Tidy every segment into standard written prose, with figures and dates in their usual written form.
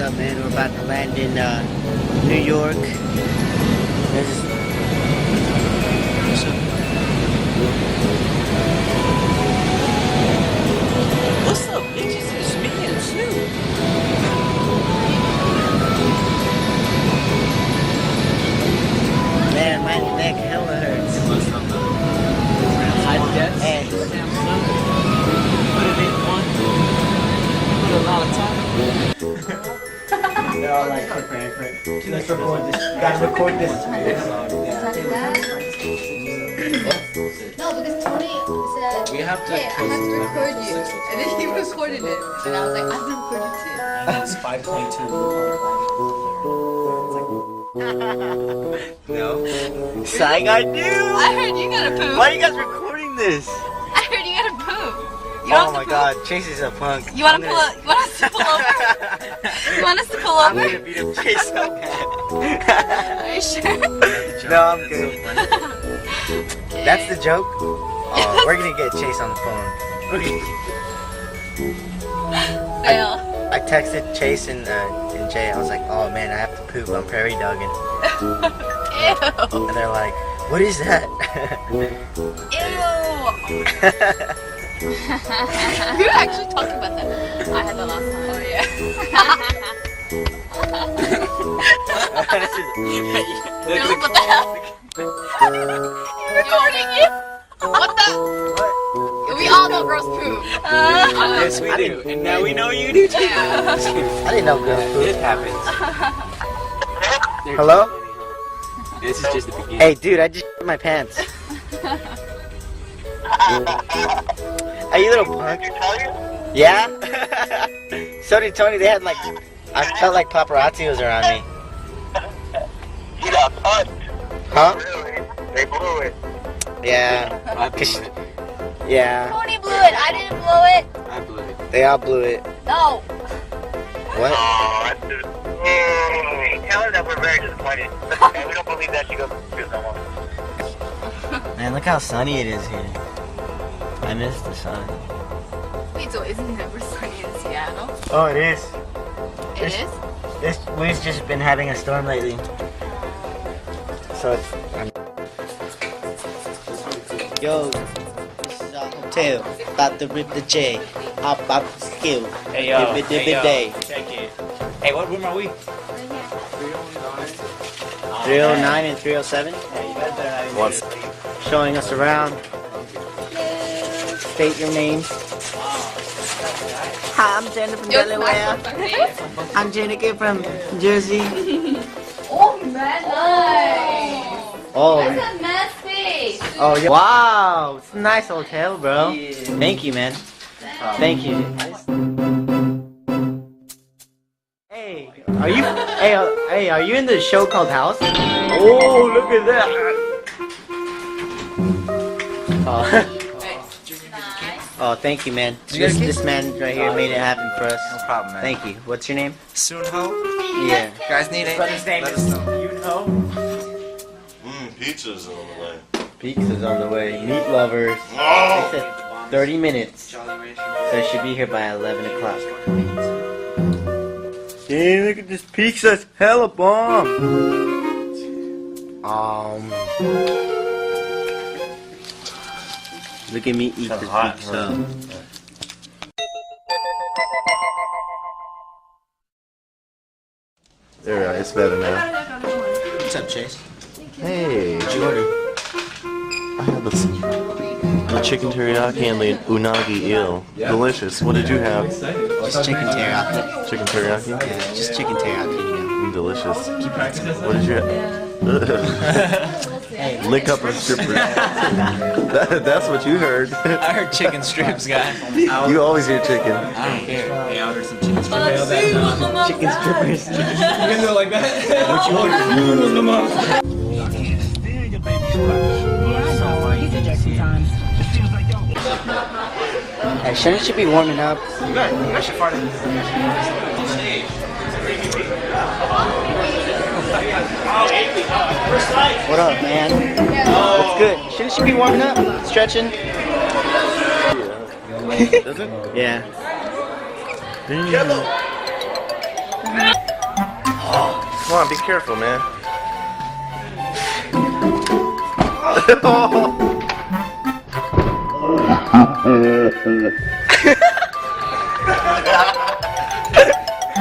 up, man? We're about to land in New York. What's up, bitches? It's me and Snoop. Man, my neck hella hurts. Hey. Put a lot of time. They're all like, let's record this. Gotta record this. No, because Tony said, We have to. hey, I have to record you. And then he recorded it. And I was like, I'm recording too. And it's 5:22. No. Psych, I do. I heard you gotta poop. Why are you guys recording this? I heard you gotta poop. You Oh want my to god, Chase is a punk. You want to pull up? You want us to pull over? You want us to pull I'm over? gonna beat up Chase so bad. Are you sure? No, I'm good. That's the joke? Oh, we're gonna get Chase on the phone. Fail. I texted Chase and Jay. I was like, oh man, I have to poop. I'm prairie dogging. Ew. And they're like, what is that? Ew. We were actually talking about that. I had that last time. Oh yeah. You're like, what the hell? You're recording it? What the? What? We all know girls poop. Yes, we do. And now we know you do too. I didn't know girls poop. It happens. Hello? This is just the beginning. Hey dude, I just shit my pants. Hey, you little punk. Did you tell you? Yeah? So did Tony. They had like, I felt like paparazzi was around me. You got punched. Huh? Really? They blew it. Yeah. I blew it. Yeah. Tony blew it. I didn't blow it. I blew it. They all blew it. No. What? Oh, that's just... Tell her that we're very disappointed. And we don't believe that she goes to school no more. Man, look how sunny it is here. I miss the sun. Wait, so isn't it never sunny in Seattle? Oh, it is. It is? We've just been having a storm lately. So it's... Yo, this is our hotel. About to rip the J. Hop the skill. Hey yo. Day. Check it. Hey, what room are we? 309 and 307. What's? Showing us around. State your names. Hi, I'm Jenna from Delaware. I'm Jenica from Jersey. Oh, man, nice. Oh, That's a mad space. oh yeah. Wow, it's a nice hotel, bro. Thank you, man. Thank you. Hey, are you? Hey, are you in the show called House? Oh, look at that. Oh. Oh, thank you, man. This man right here made it happen for us. No problem, man. Thank you. What's your name? Soon-ho? Yeah. You guys need anything? Brother's name Let is us know. Yoon-ho. Pizza's on the way. Pizza's on the way. Meat lovers. Oh! They said 30 minutes. So it should be here by 11 o'clock. Hey, look at this pizza. It's hella bomb. Look at me eat this pizza. There we are, it's better now. What's up, Chase? Hey, What'd you order? I had the chicken teriyaki and the unagi eel. Delicious. What did you have? Just chicken teriyaki. Chicken teriyaki? Yeah, just chicken teriyaki, you know. Delicious. What did you have? Lick up a stripper. That's what you heard. I heard chicken strips, guy. You always hear chicken. I don't care. Hey, I ordered some chicken strips. Chicken strippers. You can do it like that? What you Hey, Shannon should be warming up. You guys should fart in this. What up, man? What's good? Shouldn't she be warming up? Stretching? Does it? Yeah. Come on, be careful, man.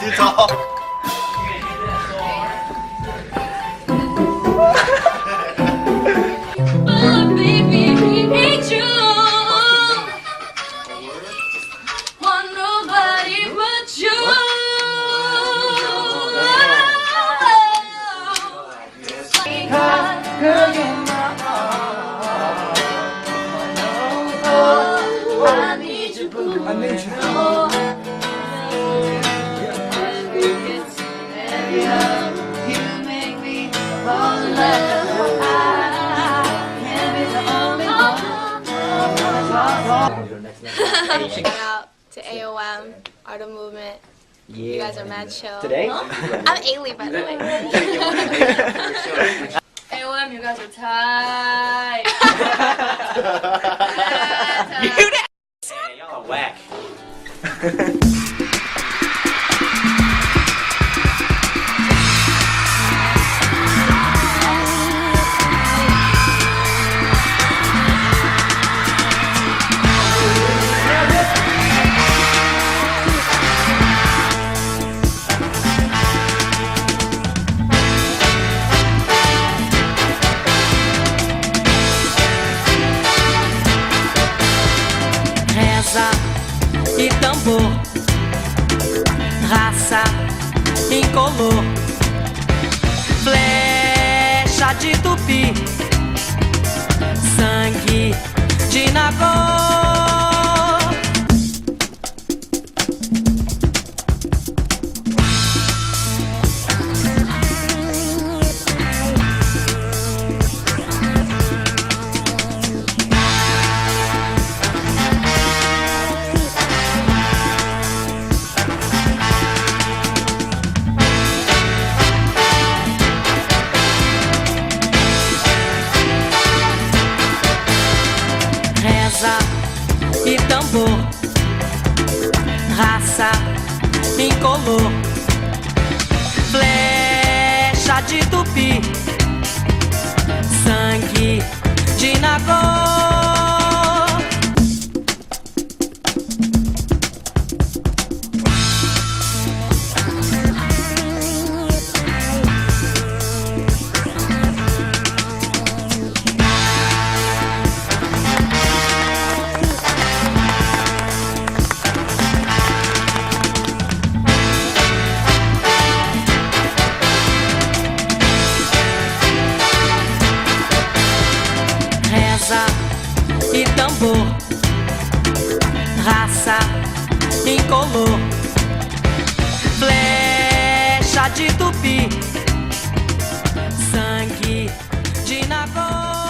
Too tall. But baby, ain't you? Want nobody but you. Girl, you're my all. I need you, boo. I need you. You make me fall in love. I can't be the only one. Shout out to AOM, Art of Movement. Yeah. You guys are mad chill. Today? I'm Ailey, by the way. AOM, you guys are tight. Yeah, y'all are whack. Reza e tambor, raça incolor, flecha de tupi, sangue de nagô. Reza e tambor, raça incolor, flecha de tupi, sangue de nagô. Reza e tambor, raça incolor, flecha de tupi, sangue de nagô.